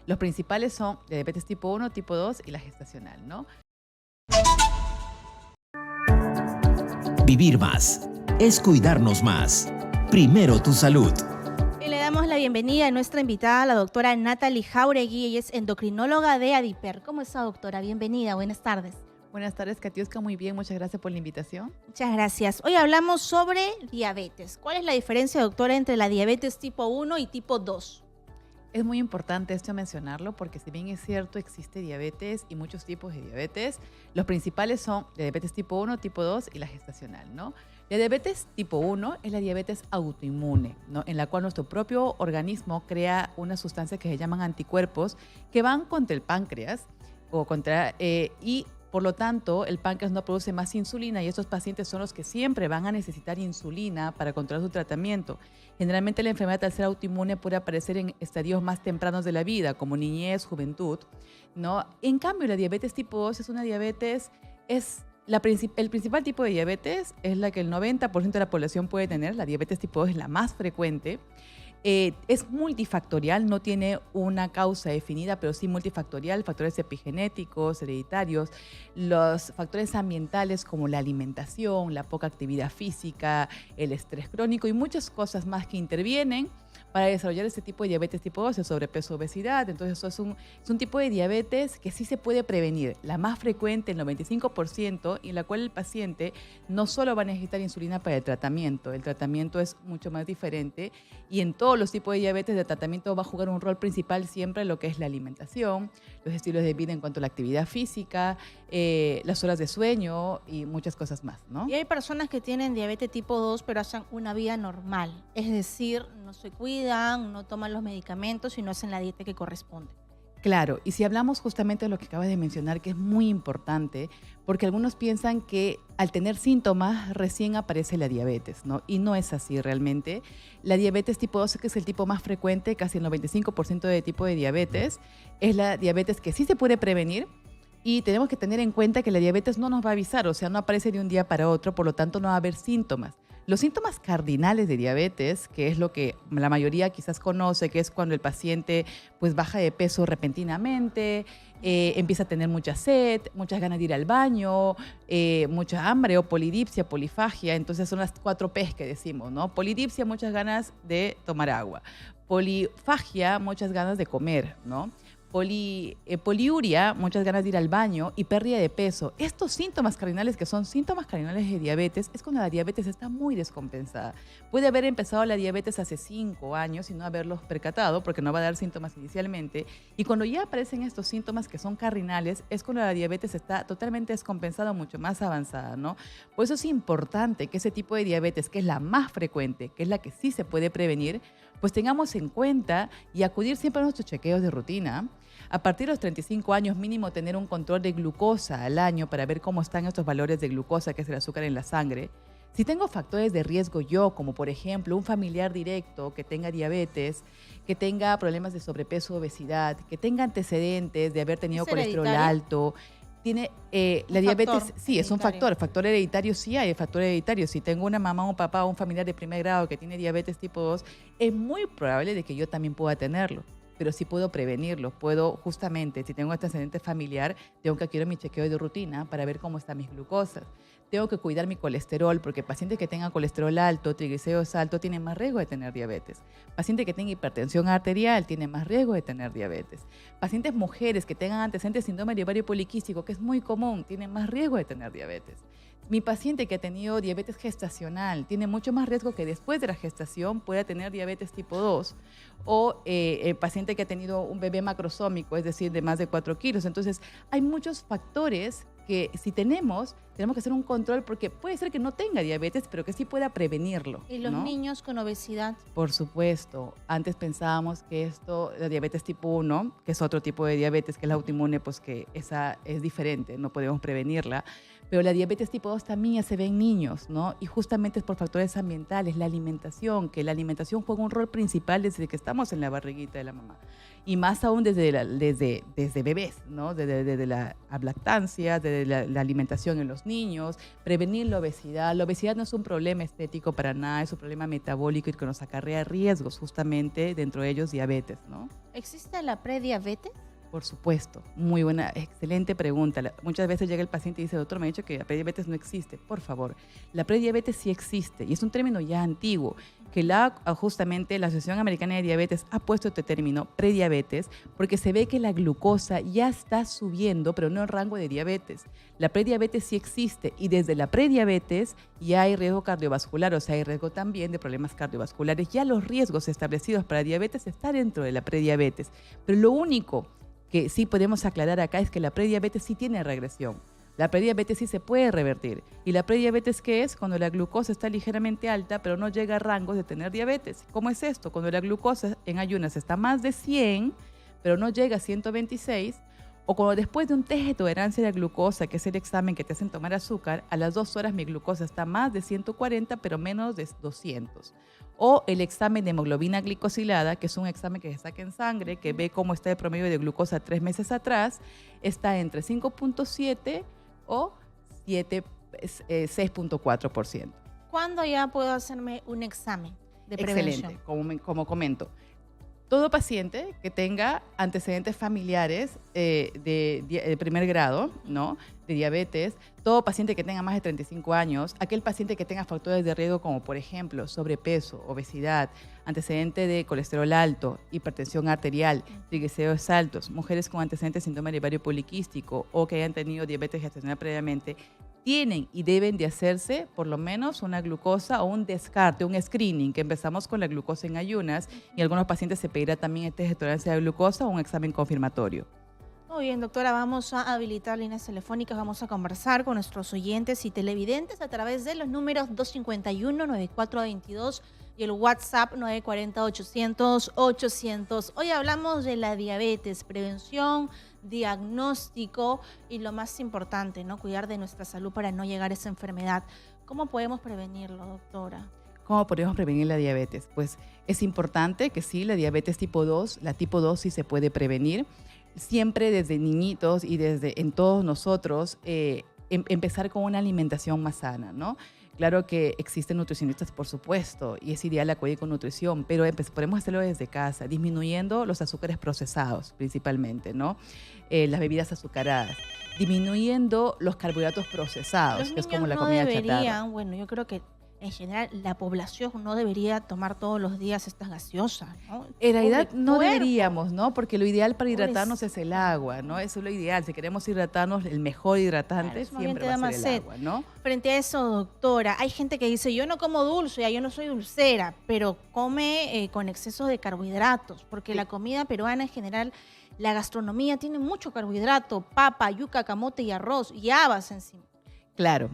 Los principales son la diabetes tipo 1, tipo 2 y la gestacional, ¿no? Vivir más es cuidarnos más. Primero tu salud. Y le damos la bienvenida a nuestra invitada, la doctora Natalie Jauregui. Ella es endocrinóloga de Adiper. ¿Cómo está, doctora? Bienvenida, buenas tardes. Buenas tardes, Katiuska, muy bien, muchas gracias por la invitación. Muchas gracias. Hoy hablamos sobre diabetes. ¿Cuál es la diferencia, doctora, entre la diabetes tipo 1 y tipo 2? Es muy importante esto mencionarlo porque si bien es cierto existe diabetes y muchos tipos de diabetes, los principales son la diabetes tipo 1, tipo 2 y la gestacional, ¿no? La diabetes tipo 1 es la diabetes autoinmune, ¿no? En la cual nuestro propio organismo crea una sustancia que se llaman anticuerpos que van contra el páncreas y por lo tanto, el páncreas no produce más insulina y estos pacientes son los que siempre van a necesitar insulina para controlar su tratamiento. Generalmente la enfermedad al ser autoinmune puede aparecer en estadios más tempranos de la vida, como niñez, juventud, ¿no? En cambio, la diabetes tipo 2 es una diabetes, el principal tipo de diabetes es la que el 90% de la población puede tener. La diabetes tipo 2 es la más frecuente. Es multifactorial, no tiene una causa definida, pero sí multifactorial, factores epigenéticos, hereditarios, los factores ambientales como la alimentación, la poca actividad física, el estrés crónico y muchas cosas más que intervienen para desarrollar este tipo de diabetes tipo 2, el sobrepeso, obesidad. Entonces, eso es un tipo de diabetes que sí se puede prevenir, la más frecuente, el 95%, y en la cual el paciente no solo va a necesitar insulina para el tratamiento es mucho más diferente y en todos los tipos de diabetes de tratamiento va a jugar un rol principal siempre lo que es la alimentación, los estilos de vida en cuanto a la actividad física, las horas de sueño y muchas cosas más, ¿no? Y hay personas que tienen diabetes tipo 2, pero hacen una vida normal. Es decir, no se cuidan, no toman los medicamentos y no hacen la dieta que corresponde. Claro, y si hablamos justamente de lo que acabas de mencionar, que es muy importante, porque algunos piensan que al tener síntomas recién aparece la diabetes, ¿no? Y no es así realmente. La diabetes tipo 2, que es el tipo más frecuente, casi el 95% de tipo de diabetes, es la diabetes que sí se puede prevenir. Y tenemos que tener en cuenta que la diabetes no nos va a avisar, o sea, no aparece de un día para otro, por lo tanto no va a haber síntomas. Los síntomas cardinales de diabetes, que es lo que la mayoría quizás conoce, que es cuando el paciente pues baja de peso repentinamente, empieza a tener mucha sed, muchas ganas de ir al baño, mucha hambre o polidipsia, polifagia. Entonces son las 4 P's que decimos, ¿no? Polidipsia, muchas ganas de tomar agua. Polifagia, muchas ganas de comer, ¿no? Poliuria, muchas ganas de ir al baño y pérdida de peso. Estos síntomas cardinales, que son síntomas cardinales de diabetes, es cuando la diabetes está muy descompensada. Puede haber empezado la diabetes hace 5 años y no haberlos percatado porque no va a dar síntomas inicialmente. Y cuando ya aparecen estos síntomas que son cardinales, es cuando la diabetes está totalmente descompensada, mucho más avanzada, ¿no? Por eso es importante que ese tipo de diabetes, que es la más frecuente, que es la que sí se puede prevenir, pues tengamos en cuenta y acudir siempre a nuestros chequeos de rutina. A partir de los 35 años mínimo tener un control de glucosa al año para ver cómo están estos valores de glucosa, que es el azúcar en la sangre. Si tengo factores de riesgo yo, como por ejemplo un familiar directo que tenga diabetes, que tenga problemas de sobrepeso o obesidad, que tenga antecedentes de haber tenido ¿Es colesterol hereditario? alto, tiene la Un diabetes, factor sí, es un hereditario. factor hereditario, sí hay factor hereditario. Si tengo una mamá, un papá o un familiar de primer grado que tiene diabetes tipo 2, es muy probable de que yo también pueda tenerlo. Pero sí puedo prevenirlo, puedo justamente, si tengo antecedente familiar, tengo que acudir a mi chequeo de rutina para ver cómo están mis glucosas. Tengo que cuidar mi colesterol, porque pacientes que tengan colesterol alto, triglicéridos altos, tienen más riesgo de tener diabetes. Pacientes que tengan hipertensión arterial tienen más riesgo de tener diabetes. Pacientes mujeres que tengan antecedentes de síndrome de ovario poliquístico, que es muy común, tienen más riesgo de tener diabetes. Mi paciente que ha tenido diabetes gestacional tiene mucho más riesgo que después de la gestación pueda tener diabetes tipo 2 o el paciente que ha tenido un bebé macrosómico, es decir, de más de 4 kilos. Entonces, hay muchos factores que si tenemos que hacer un control porque puede ser que no tenga diabetes, pero que sí pueda prevenirlo, ¿Y los ¿no? niños con obesidad? Por supuesto, antes pensábamos que la diabetes tipo 1, que es otro tipo de diabetes, que es la autoinmune, pues que esa es diferente, no podemos prevenirla. Pero la diabetes tipo 2 también ya se ve en niños, ¿no? Y justamente es por factores ambientales, la alimentación, que la alimentación juega un rol principal desde que estamos en la barriguita de la mamá. Y más aún desde bebés, ¿no? Desde la lactancia, desde la alimentación en los niños, prevenir la obesidad. La obesidad no es un problema estético para nada, es un problema metabólico y que nos acarrea riesgos, justamente, dentro de ellos diabetes, ¿no? ¿Existe la prediabetes? Por supuesto, muy buena, excelente pregunta. Muchas veces llega el paciente y dice, doctor, me ha dicho que la prediabetes no existe. Por favor, la prediabetes sí existe y es un término ya antiguo que justamente la Asociación Americana de Diabetes ha puesto este término prediabetes porque se ve que la glucosa ya está subiendo, pero no en rango de diabetes. La prediabetes sí existe y desde la prediabetes ya hay riesgo cardiovascular, o sea, hay riesgo también de problemas cardiovasculares. Ya los riesgos establecidos para diabetes están dentro de la prediabetes, pero lo único que sí podemos aclarar acá es que la prediabetes sí tiene regresión. La prediabetes sí se puede revertir. ¿Y la prediabetes qué es? Cuando la glucosa está ligeramente alta, pero no llega a rangos de tener diabetes. ¿Cómo es esto? Cuando la glucosa en ayunas está más de 100, pero no llega a 126, o cuando después de un test de tolerancia de la glucosa, que es el examen que te hacen tomar azúcar, a las 2 horas mi glucosa está más de 140, pero menos de 200. O el examen de hemoglobina glicosilada, que es un examen que se saca en sangre, que ve cómo está el promedio de glucosa 3 meses atrás, está entre 5.7 o 6.4%. ¿Cuándo ya puedo hacerme un examen de prevención? Excelente, como comento. Todo paciente que tenga antecedentes familiares de primer grado, ¿no?, de diabetes, todo paciente que tenga más de 35 años, aquel paciente que tenga factores de riesgo como, por ejemplo, sobrepeso, obesidad, antecedente de colesterol alto, hipertensión arterial, triglicéridos altos, mujeres con antecedentes de síndrome ovario poliquístico o que hayan tenido diabetes gestacional previamente, tienen y deben de hacerse por lo menos una glucosa o un descarte, un screening, que empezamos con la glucosa en ayunas y algunos pacientes se pedirá también el test de tolerancia de glucosa o un examen confirmatorio. Muy bien, doctora, vamos a habilitar líneas telefónicas, vamos a conversar con nuestros oyentes y televidentes a través de los números 251-9422 y el WhatsApp 940-800-800. Hoy hablamos de la diabetes, prevención, diagnóstico y lo más importante, ¿no?, cuidar de nuestra salud para no llegar a esa enfermedad. ¿Cómo podemos prevenirlo, doctora? ¿Cómo podemos prevenir la diabetes? Pues es importante que sí, la diabetes tipo 2, la tipo 2 sí se puede prevenir. Siempre desde niñitos y desde en todos nosotros empezar con una alimentación más sana, ¿no? Claro que existen nutricionistas, por supuesto, y es ideal acudir con nutrición, pero podemos hacerlo desde casa, disminuyendo los azúcares procesados principalmente, ¿no? Las bebidas azucaradas, disminuyendo los carbohidratos procesados, que es como la comida chatarra. Bueno, yo creo que en general la población no debería tomar todos los días estas gaseosas, ¿no? En realidad no deberíamos, ¿no? Porque lo ideal para hidratarnos es el agua, ¿no? Eso es lo ideal. Si queremos hidratarnos, el mejor hidratante siempre va a ser el agua, ¿no? Frente a eso, doctora, hay gente que dice, yo no como dulce, yo no soy dulcera, pero come con exceso de carbohidratos, porque la comida peruana en general, la gastronomía tiene mucho carbohidrato, papa, yuca, camote y arroz, y habas encima. Claro.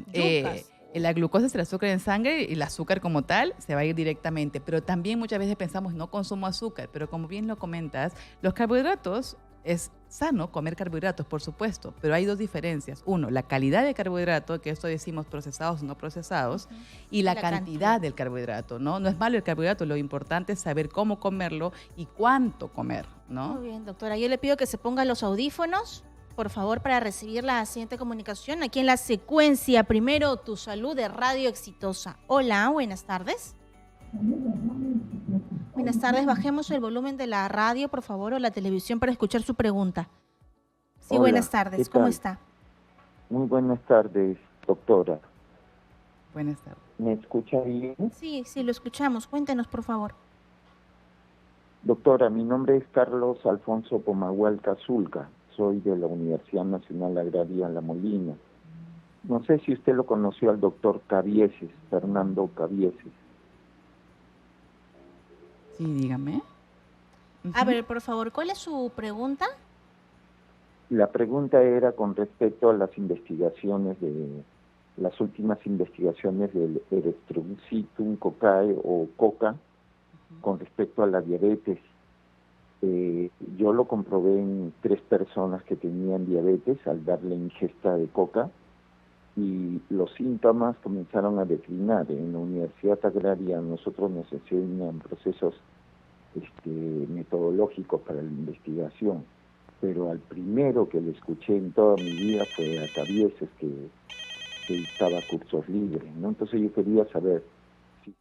La glucosa es el azúcar en sangre y el azúcar como tal se va a ir directamente, pero también muchas veces pensamos no consumo azúcar, pero como bien lo comentas, los carbohidratos, es sano comer carbohidratos, por supuesto, pero hay dos diferencias. Uno, la calidad de carbohidrato, que esto decimos procesados o no procesados, y la cantidad del carbohidrato, ¿no? No es malo el carbohidrato, lo importante es saber cómo comerlo y cuánto comer, ¿no? Muy bien, doctora. Yo le pido que se ponga los audífonos, por favor, para recibir la siguiente comunicación aquí en la secuencia Primero Tu Salud de Radio Exitosa. Hola, buenas tardes. Buenas tardes, bajemos el volumen de la radio, por favor, o la televisión para escuchar su pregunta. Sí, hola, buenas tardes, ¿cómo está? Muy buenas tardes, doctora. Buenas tardes. ¿Me escucha bien? Sí, lo escuchamos. Cuéntenos, por favor. Doctora, mi nombre es Carlos Alfonso Pomahualca Zulca. Soy de la Universidad Nacional Agraria La Molina. No sé si usted lo conoció al doctor Cabieses, Fernando Cabieses. Sí, dígame. A ver, por favor, ¿cuál es su pregunta? La pregunta era con respecto a las investigaciones las últimas investigaciones del erythrocitum cocae o coca con respecto a la diabetes. Yo lo comprobé en 3 personas que tenían diabetes al darle ingesta de coca y los síntomas comenzaron a declinar. En la Universidad Agraria nosotros nos enseñan procesos metodológicos para la investigación, pero al primero que le escuché en toda mi vida fue a Cabieses, que dictaba cursos libres, ¿no? Entonces yo quería saber si...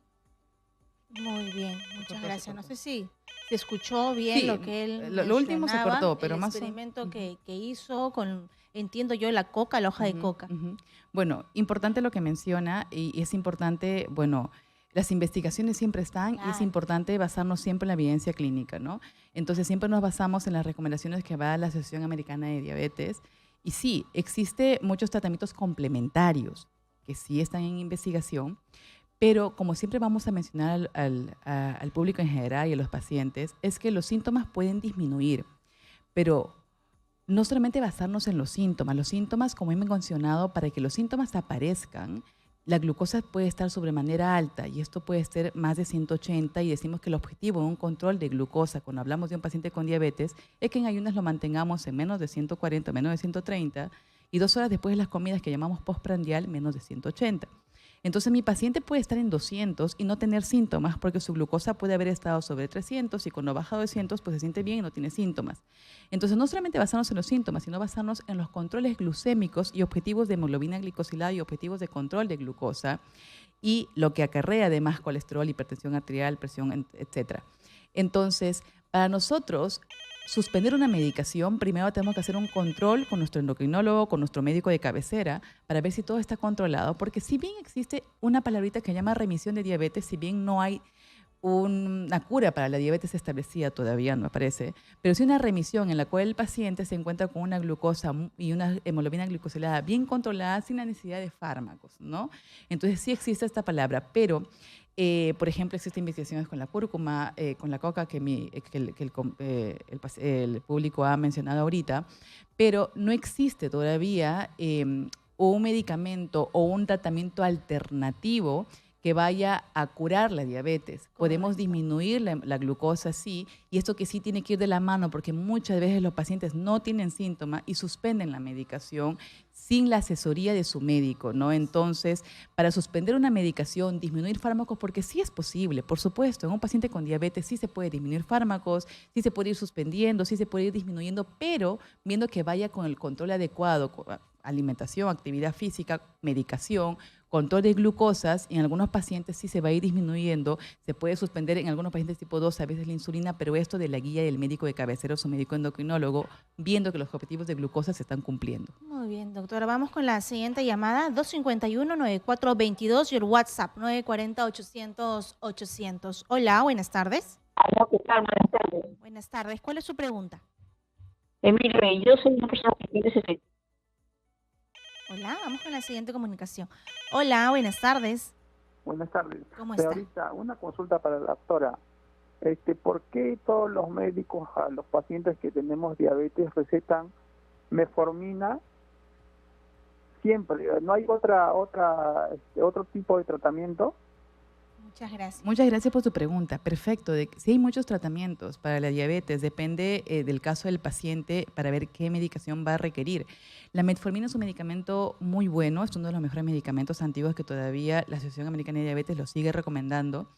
Muy bien, muchas gracias. No sé si se escuchó bien Sí, lo que él lo último se mencionaba, cortó, pero el más experimento Ujú. que hizo con, entiendo yo, la coca, la hoja de Ujú, coca. ujú. Bueno, importante lo que menciona y es importante, bueno, las investigaciones siempre están y es Claro. importante basarnos siempre en la evidencia clínica, ¿no? Entonces siempre nos basamos en las recomendaciones que va la Asociación Americana de Diabetes y sí, existe muchos tratamientos complementarios que sí están en investigación, pero como siempre vamos a mencionar al público en general y a los pacientes, es que los síntomas pueden disminuir, pero no solamente basarnos en los síntomas, como hemos mencionado, para que los síntomas aparezcan, la glucosa puede estar sobremanera alta y esto puede ser más de 180 y decimos que el objetivo de un control de glucosa, cuando hablamos de un paciente con diabetes, es que en ayunas lo mantengamos en menos de 140, menos de 130 y 2 horas después de las comidas que llamamos postprandial, menos de 180. Entonces mi paciente puede estar en 200 y no tener síntomas porque su glucosa puede haber estado sobre 300 y cuando baja a 200 pues se siente bien y no tiene síntomas. Entonces no solamente basarnos en los síntomas, sino basarnos en los controles glucémicos y objetivos de hemoglobina glicosilada y objetivos de control de glucosa y lo que acarrea además colesterol, hipertensión arterial, presión, etcétera. Entonces, para nosotros suspender una medicación, primero tenemos que hacer un control con nuestro endocrinólogo, con nuestro médico de cabecera, para ver si todo está controlado, porque si bien existe una palabrita que se llama remisión de diabetes, si bien no hay una cura para la diabetes establecida todavía, no me parece, pero sí una remisión en la cual el paciente se encuentra con una glucosa y una hemoglobina glicosilada bien controlada sin la necesidad de fármacos, ¿no? Entonces sí existe esta palabra, pero por ejemplo, existen investigaciones con la cúrcuma, con la coca el público ha mencionado ahorita, pero no existe todavía un medicamento o un tratamiento alternativo que vaya a curar la diabetes. Podemos Correcto. disminuir la glucosa, sí, y esto que sí tiene que ir de la mano, porque muchas veces los pacientes no tienen síntomas y suspenden la medicación sin la asesoría de su médico, ¿no? Entonces, para suspender una medicación, disminuir fármacos, porque sí es posible, por supuesto, en un paciente con diabetes sí se puede disminuir fármacos, sí se puede ir suspendiendo, sí se puede ir disminuyendo, pero viendo que vaya con el control adecuado, alimentación, actividad física, medicación, control de glucosas, y en algunos pacientes sí se va a ir disminuyendo, se puede suspender en algunos pacientes tipo 2 a veces la insulina, pero esto de la guía del médico de cabecera o su médico endocrinólogo, viendo que los objetivos de glucosa se están cumpliendo. Muy bien, doctora. Vamos con la siguiente llamada, 251-9422 y el WhatsApp, 940-800-800. Hola, buenas tardes. Aló, ¿qué tal? Buenas tardes. Buenas tardes. ¿Cuál es su pregunta? Mire, yo soy una persona que tiene 60. Hola, vamos con la siguiente comunicación. Hola, buenas tardes. Buenas tardes. ¿Cómo está? Ahorita, una consulta para la doctora. ¿Por qué todos los médicos a los pacientes que tenemos diabetes recetan metformina siempre? ¿No hay otro tipo de tratamiento? Muchas gracias. Muchas gracias por tu pregunta. Perfecto. Sí hay muchos tratamientos para la diabetes. Depende del caso del paciente para ver qué medicación va a requerir. La metformina es un medicamento muy bueno. Es uno de los mejores medicamentos antiguos que todavía la Asociación Americana de Diabetes lo sigue recomendando.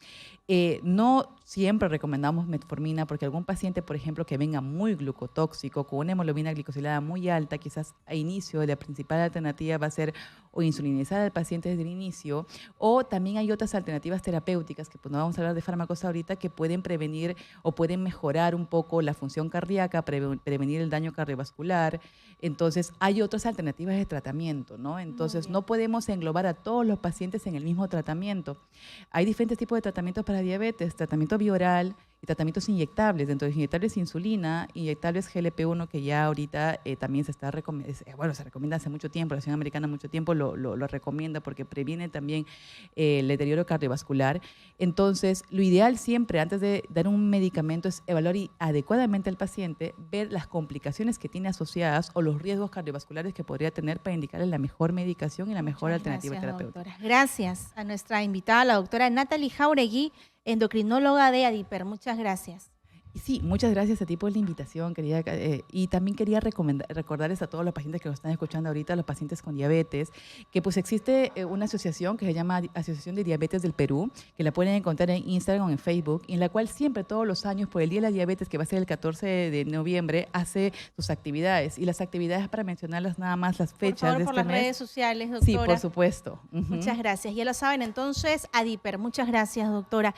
No siempre recomendamos metformina porque algún paciente, por ejemplo, que venga muy glucotóxico, con una hemoglobina glicosilada muy alta, quizás a inicio la principal alternativa va a ser o insulinizar al paciente desde el inicio, o también hay otras alternativas terapéuticas, que pues no vamos a hablar de fármacos ahorita, que pueden prevenir o pueden mejorar un poco la función cardíaca, prevenir el daño cardiovascular. Entonces, hay otras alternativas de tratamiento, ¿no? Entonces, no podemos englobar a todos los pacientes en el mismo tratamiento. Hay diferentes tipos de tratamientos para diabetes, tratamiento bioral y tratamientos inyectables. Dentro de los inyectables insulina, inyectables GLP-1, que ya ahorita también se recomienda hace mucho tiempo, la Asociación Americana mucho tiempo lo recomienda porque previene también el deterioro cardiovascular. Entonces, lo ideal siempre, antes de dar un medicamento, es evaluar adecuadamente al paciente, ver las complicaciones que tiene asociadas o los riesgos cardiovasculares que podría tener para indicarle la mejor medicación y la mejor Muchas alternativa gracias, terapéutica. doctora. Gracias a nuestra invitada, la doctora Natalie Jauregui, endocrinóloga de Adiper. Muchas gracias. Y sí, muchas gracias a ti por la invitación, querida. Y también quería recordarles a todos los pacientes que nos están escuchando ahorita, los pacientes con diabetes, que pues existe una asociación que se llama Asociación de Diabetes del Perú, que la pueden encontrar en Instagram o en Facebook, en la cual siempre, todos los años, por el Día de la Diabetes, que va a ser el 14 de noviembre, hace sus actividades. Y las actividades, para mencionarlas nada más, las fechas Por favor, de por este las mes. redes sociales, doctora. Sí, por supuesto. Ujú. Muchas gracias. Ya lo saben, entonces, Adiper. Muchas gracias, doctora.